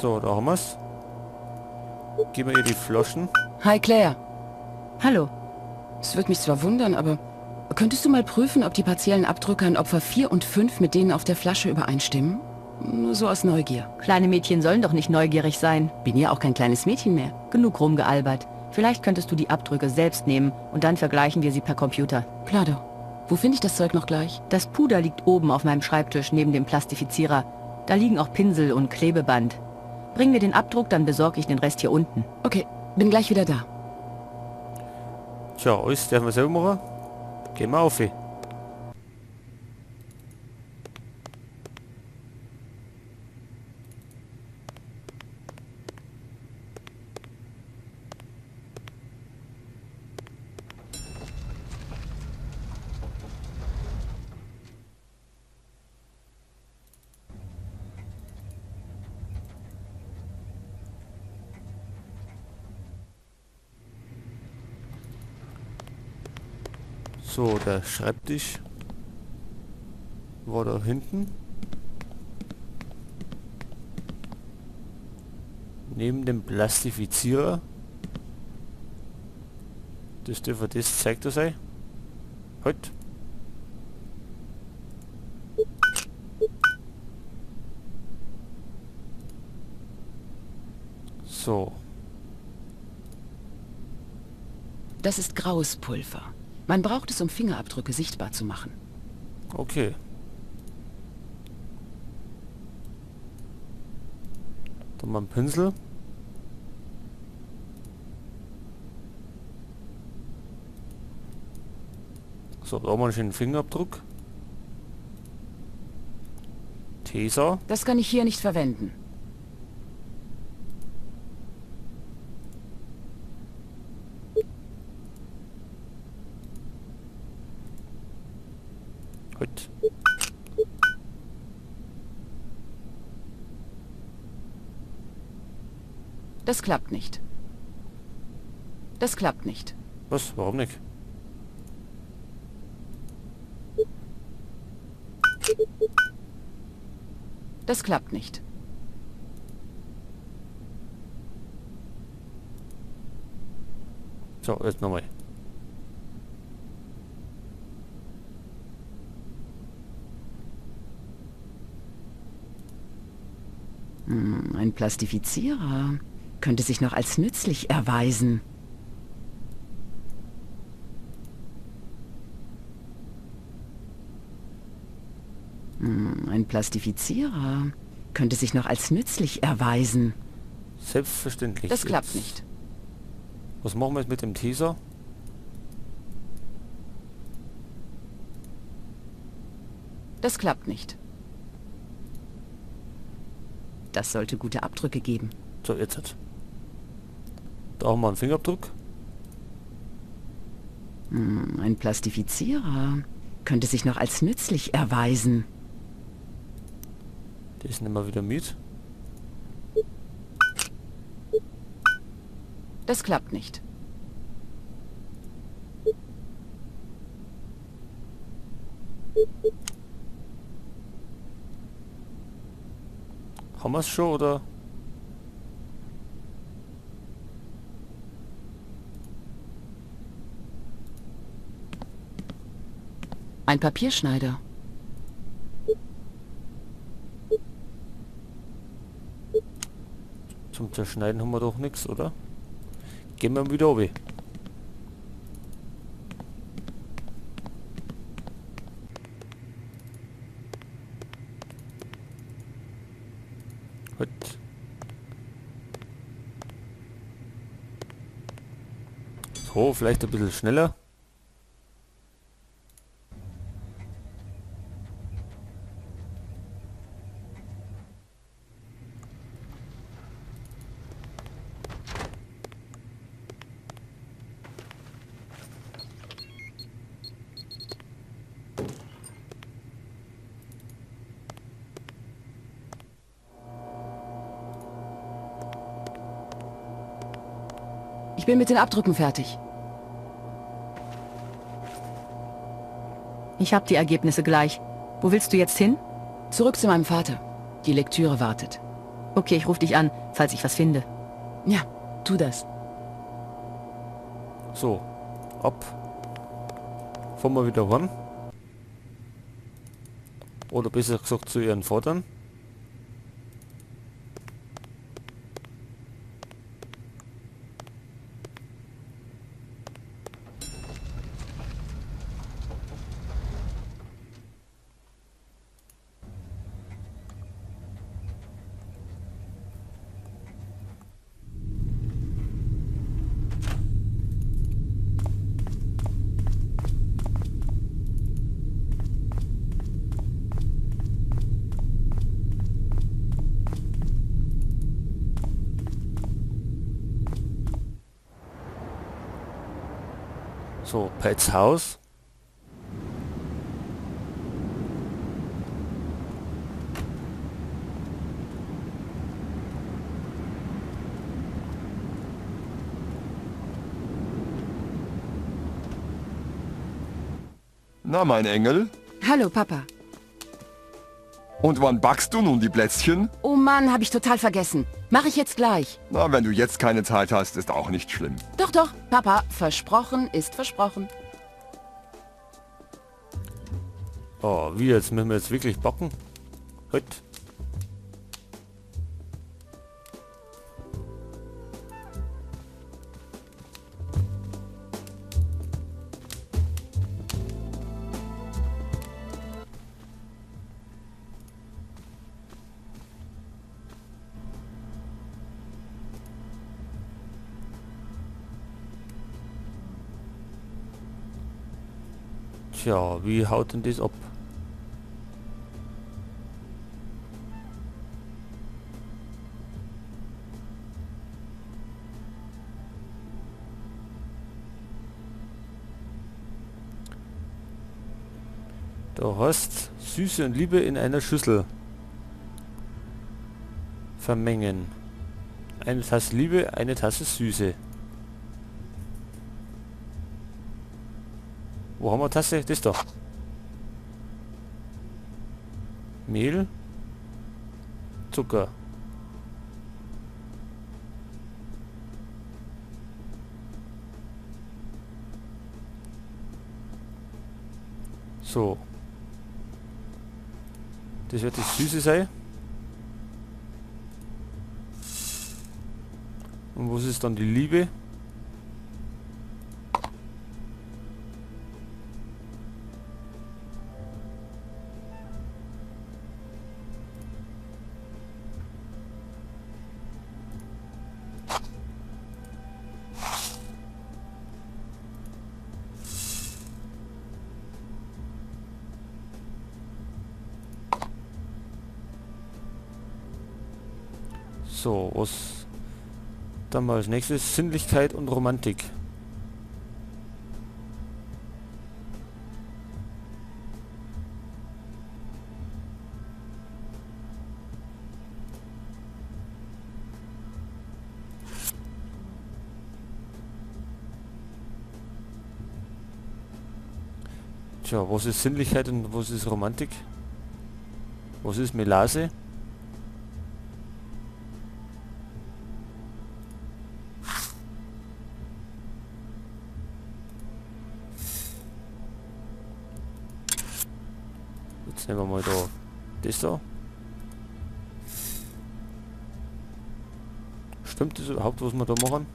So, da haben wir's. Geben wir ihr die Flaschen. Hi Claire. Hallo. Es wird mich zwar wundern, aber könntest du mal prüfen, ob die partiellen Abdrücke an Opfer 4 und 5 mit denen auf der Flasche übereinstimmen? Nur so aus Neugier. Kleine Mädchen sollen doch nicht neugierig sein. Bin ja auch kein kleines Mädchen mehr. Genug rumgealbert. Vielleicht könntest du die Abdrücke selbst nehmen und dann vergleichen wir sie per Computer. Klar doch. Wo finde ich das Zeug noch gleich? Das Puder liegt oben auf meinem Schreibtisch neben dem Plastifizierer. Da liegen auch Pinsel und Klebeband. Bring mir den Abdruck, dann besorge ich den Rest hier unten. Okay, bin gleich wieder da. Tja, alles dürfen wir selber machen. Gehen wir auf. So, der Schreibtisch war da hinten. Neben dem Plastifizierer. Das dürfte das Zeug sein. Halt. So. Das ist graues Pulver. Man braucht es, um Fingerabdrücke sichtbar zu machen. Okay. Dann mal ein Pinsel. So, da haben wir einen schönen Fingerabdruck. Tesa. Das kann ich hier nicht verwenden. Gut. Das klappt nicht. Das klappt nicht. Was? Warum nicht? Das klappt nicht. So, jetzt nochmal. Ein Plastifizierer könnte sich noch als nützlich erweisen. Ein Plastifizierer könnte sich noch als nützlich erweisen. Selbstverständlich. Das klappt Jetzt. nicht. Was machen wir jetzt mit dem Teaser? Das klappt nicht. Das sollte gute Abdrücke geben. So, jetzt hat. Da haben wir einen Fingerabdruck. Ein Plastifizierer könnte sich noch als nützlich erweisen. Das nehmen wir wieder mit. Das klappt nicht. Haben wir es schon, oder? Ein Papierschneider. Zum Zerschneiden haben wir doch nichts, oder? Gehen wir wieder oben. Gut. So, vielleicht ein bisschen schneller. Ich bin mit den Abdrücken fertig. Ich habe die Ergebnisse gleich. Wo willst du jetzt hin? Zurück zu meinem Vater. Die Lektüre wartet. Okay, ich rufe dich an, falls ich was finde. Ja, tu das. So, ab. Fahren wir wieder ran. Oder besser gesagt zu ihren Vatern. So, Pets Haus. Na, mein Engel. Hallo, Papa. Und wann backst du nun die Plätzchen? Oh Mann, habe ich total vergessen. Mache ich jetzt gleich. Na, wenn du jetzt keine Zeit hast, ist auch nicht schlimm. Doch, doch, Papa. Versprochen ist versprochen. Oh, wie jetzt? Müssen wir jetzt wirklich backen? Heute. Tja, wie haut denn das ab? Du hast Süße und Liebe in einer Schüssel vermengen. Eine Tasse Liebe, eine Tasse Süße. Wo haben wir Tasse? Das doch. Mehl. Zucker. So. Das wird das Süße sein. Und was ist dann die Liebe? So, was dann mal als nächstes? Sinnlichkeit und Romantik. Tja, was ist Sinnlichkeit und was ist Romantik? Was ist Melase? Jetzt nehmen wir mal da das da. Stimmt das überhaupt, was wir da machen?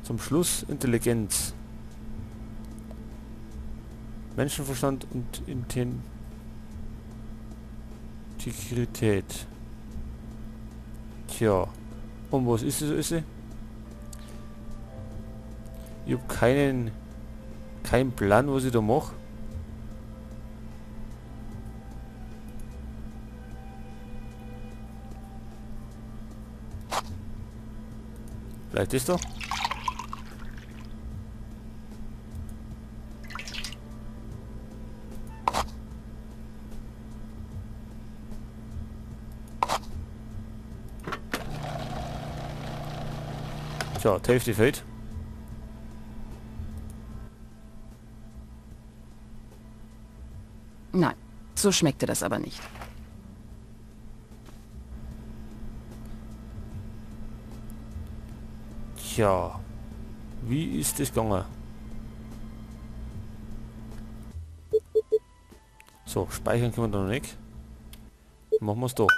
Zum Schluss Intelligenz. Menschenverstand und Integrität. Tja. Und was ist es? Ich habe keinen Plan, was ich da mache. Vielleicht ist da. Tja, die Hälfte fehlt. Nein, so schmeckte das aber nicht. Tja, wie ist das gegangen? So, speichern können wir da noch nicht. Machen wir es doch.